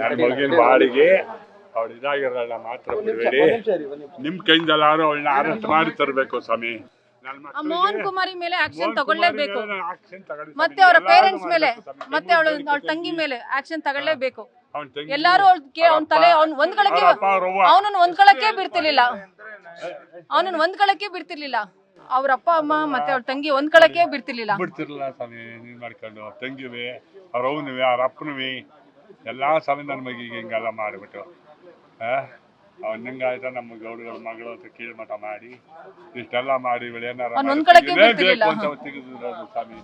ನನ್ನ ಮಗಿನ ಬಾಡಿಗೆ ಅವಳು ಇದಾಗಿರಲ್ಲ ಮಾತ್ರ ಬಿಡಬೇಡಿ. ನಿಮ್ ಕೈಯಿಂದಲ್ಲಾರು ಅವಳನ್ನ ಅರೆಸ್ಟ್ ಮಾಡಿ ತರಬೇಕು ಸ್ವಾಮಿ. ಮೋಹನ್ ಕುಮಾರಿ ಮೇಲೆ ಆಕ್ಷನ್ ತಗೊಳ್ಳೇಬೇಕು. ಮತ್ತೆ ಅವರ ಪೇರೆಂಟ್ಸ್ ಮೇಲೆ, ಮತ್ತೆ ಅವಳ ತಂಗಿ ಮೇಲೆ ಆಕ್ಷನ್ ತಗೊಳ್ಳೇಬೇಕು. ಎಲ್ಲಾರು ಅವ್ನ ತಲೆ ಅವನನ್ನು ಹೊಂದ್ಕೊಳಕ್ಕೆ ಬಿಡ್ತಿರ್ಲಿಲ್ಲ. ಅವ್ರ ಅಪ್ಪ ಅಮ್ಮ ಮತ್ತೆ ಅವ್ರ ತಂಗಿ ಹೊಂದ್ಕೊಳಕ್ಕೆ ಬಿಡ್ತಿರ್ಲಿಲ್ಲ ಸ್ವಾಮಿ. ನೀನ್ ಮಾಡ್ಕೊಂಡು ತಂಗಿವೆ, ಅವ್ರ ಅವನುವೆ, ಅವ್ರ ಅಪ್ಪನುವೆ ಎಲ್ಲಾ ಸ್ವಾಮಿ ನನ್ನ ಮಗಿಗೆ ಹಿಂಗೆಲ್ಲ ಮಾಡಿಬಿಟ್ಟು ಅವ್ನ ಹಿಂಗಾಯ್ತ ನಮ್ಮ ಗೌಡಗಳ ಮಗಳು ಅಂತ ಕೀಳ್ಮಠ ಮಾಡಿ ಇಷ್ಟೆಲ್ಲ ಮಾಡಿ ಏನಾರ ಬೇಕು ಅಂತ ತೆಗೆದಿರೋದು ಸ್ವಾಮಿ.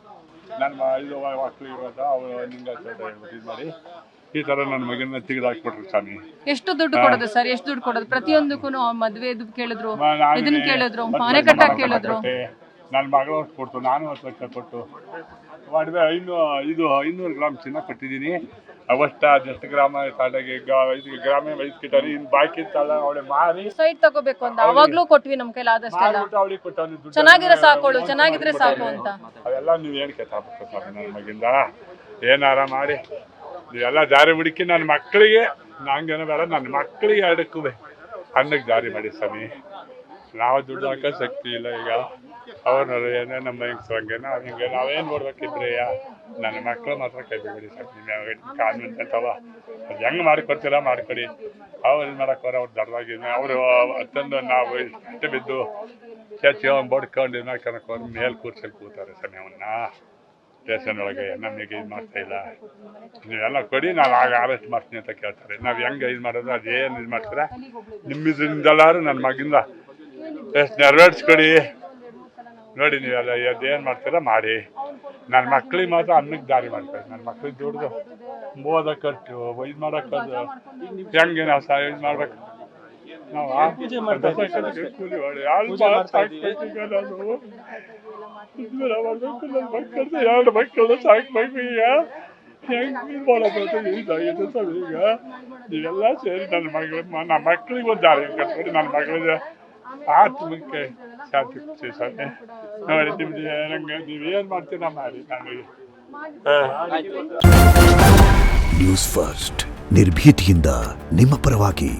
ನನ್ನ ಇದು ಮಕ್ಕಳು ಇರೋದ ಅವ್ರು ಹಿಂಗಾಯ್ತ ಹೇಳ್ಬಿಟ್ಟು ಇದು ಮಾಡಿ ಈ ತರ ನನ್ನ ಮಗನ ತೆಗೆದಾಕ್ಬಿಟ್ರು ಸ್ವಾಮಿ. ಎಷ್ಟು ದುಡ್ಡು ಕೊಡೋದು ಸರ್? ಎಷ್ಟು ದುಡ್ಡು ಕೊಡೋದು? ಪ್ರತಿಯೊಂದಕ್ಕೂ ಮದ್ವೆ ಕೇಳಿದ್ರು, ಇದನ್ನ ಕೇಳಿದ್ರು, ಮನೆ ಕಟ್ಟಕ್ ಕೇಳಿದ್ರು. ನನ್ನ ಮಗಳು ಕೊಡ್ತು, ನಾನು 10 ಲಕ್ಷ ಕೊಟ್ಟು ಮಾಡಿದೆ. 500 ಗ್ರಾಮ್ ಚಿನ್ನ ಕೊಟ್ಟಿದ್ದೀನಿ. ಅವಷ್ಟ 10 ಗ್ರಾಮ ತಾಟಾಗಿ 5 ಗ್ರಾಮ 5 ಕಿಟಾರಿ ಇನ್ನು ಬಾಕಿ ತಳ ಅವಳೆ ಮಾರಿ ಸೈಟ್ ತಗೋಬೇಕು ಅಂತ ಅವಾಗ್ಲೂ ಕೊಟ್ವಿ. ನಮ್ ಕೈಲಿ ಆದಷ್ಟೆಲ್ಲ ಚೆನ್ನಾಗಿದ್ರೆ ಸಾಕೋಳು, ಚೆನ್ನಾಗಿದ್ರೆ ಸಾಕು ಅಂತ. ಅವೆಲ್ಲ ನೀವು ಏನು ಕೆತ್ತಾಗಬೇಕು ಸ್ವಾಮಿ. ನನ್ನ ಮಗಿಂದ ಏನಾರ ಮಾಡಿ ನೀವೆಲ್ಲ ಜಾರಿ ಹುಡುಕಿ ನನ್ನ ಮಕ್ಕಳಿಗೆ, ನಂಗೇನೋ ಬೇಡ, ನನ್ನ ಮಕ್ಕಳಿಗೆ ಎರಡಕ್ಕೂ ಅನ್ನಕ್ಕೆ ಜಾರಿ ಮಾಡಿ ಸ್ವಾಮಿ. ನಾವು ದುಡ್ಡು ಹಾಕೋ ಶಕ್ತಿ ಇಲ್ಲ ಈಗ. ಅವ್ರನ್ನ ಏನೇ ನಮ್ಮ ಹೆಂಗ್ಸಂಗೆ ಹಿಂಗೆ ನಾವೇನು ನೋಡ್ಬೇಕಿದ್ರೆ ನನ್ನ ಮಕ್ಕಳು ಮಾತ್ರ ಕೈ ಬಿಡಿ ಸಾಕು. ನಿಮ್ಮ ಕಾನ್ವೆಂಟ್ ಅಂತವ ಅದು ಹೆಂಗೆ ಮಾಡಿಕೊಡ್ತೀರ ಮಾಡಿಕೊಡಿ. ಅವ್ರು ಇದು ಮಾಡೋಕ್ಕೋರ ಅವ್ರು ದಡವಾಗಿ ಅವರು ತಂದು ನಾವು ಇಷ್ಟೇ ಬಿದ್ದು ಚರ್ಚಿ ಬಡ್ಕೊಂಡು ಇದು ಮಾಡ್ಕೊಳಕ್ಕೆ ಅವ್ರ ಮೇಲೆ ಕೂರ್ಸಲ್ಲಿ ಕೂತಾರೆ ಸ್ವಾಮಿ. ಅವನ್ನ ಸ್ಟೇಷನ್ ಒಳಗೆ ನಮಗೆ ಇದು ಮಾಡ್ತಾ ಇಲ್ಲ, ನೀವೆಲ್ಲ ಕೊಡಿ ನಾನು ಆಗ ಅರೆಸ್ಟ್ ಮಾಡ್ತೀನಿ ಅಂತ ಕೇಳ್ತಾರೆ. ನಾವು ಹೆಂಗೆ ಇದು ಮಾಡೋದು, ಅದೇನು ಇದು ಮಾಡ್ತೀರಾ ನಿಮ್ಮ ಇದರಿಂದಲ್ಲಾರು ನನ್ನ ಮಗಿಂದ ಎಷ್ಟು ನೆರವೇರಿಸ್ಕೊಡಿ ನೋಡಿ. ನೀವೆಲ್ಲ ಅದೇನು ಮಾಡ್ತೀರಾ ಮಾಡಿ. ನನ್ನ ಮಕ್ಳಿಗೆ ಮಾತ್ರ ಅನ್ನಕ್ಕೆ ದಾರಿ ಮಾಡ್ತಾರೆ. ನನ್ನ ಮಕ್ಳಿಗೆ ದುಡ್ದು ಓದಕ್ಕಟ್ಟು ಇದು ಮಾಡೋಕ್ಕದು ಹೆಂಗೆ ನಾವು ಇದು ಮಾಡ್ಬೇಕು. ನಾವು ಎರಡು ಮಕ್ಕಳು ಸಾಕ್ಬೇಕು. ಈಗ ಹೆಂಗೆ ಮಾಡೋದು ಇದಾಗಿದೆ ಸರ್. ಈಗ ನೀವೆಲ್ಲ ಸೇರಿ ನನ್ನ ಮಕ್ಳಿಗೆ ಒಂದು ದಾರಿ ಕಟ್ಬಿಡಿ. ನನ್ನ ಮಗಳಿಗೆ ಆತ್ಮಕ್ಕೆ ಶಾಂತಿ ಸ್ವಾಮಿ. ನೋಡಿ ನಿಮ್ದು ನಂಗೆ ನೀವೇನು ಮಾಡ್ತೀರಾ ಮಾಡಿ. ನನಗೆ ನ್ಯೂಸ್ ಫಸ್ಟ್ ನಿರ್ಭೀತಿಯಿಂದ ನಿಮ್ಮ ಪರವಾಗಿ.